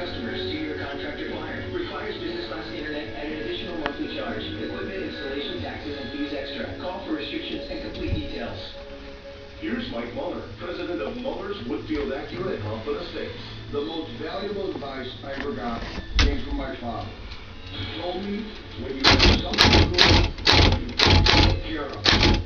customers, 2-year contract required. Requires business class internet at an additional monthly charge. Equipment installation taxes and fees extra. Call for restrictions and complete details. Here's Mike Muller, president of Muller's Woodfield Acura and Hoffman Estates. The most valuable advice I ever got came from my father. He told me, when you have something to do, you take care of it.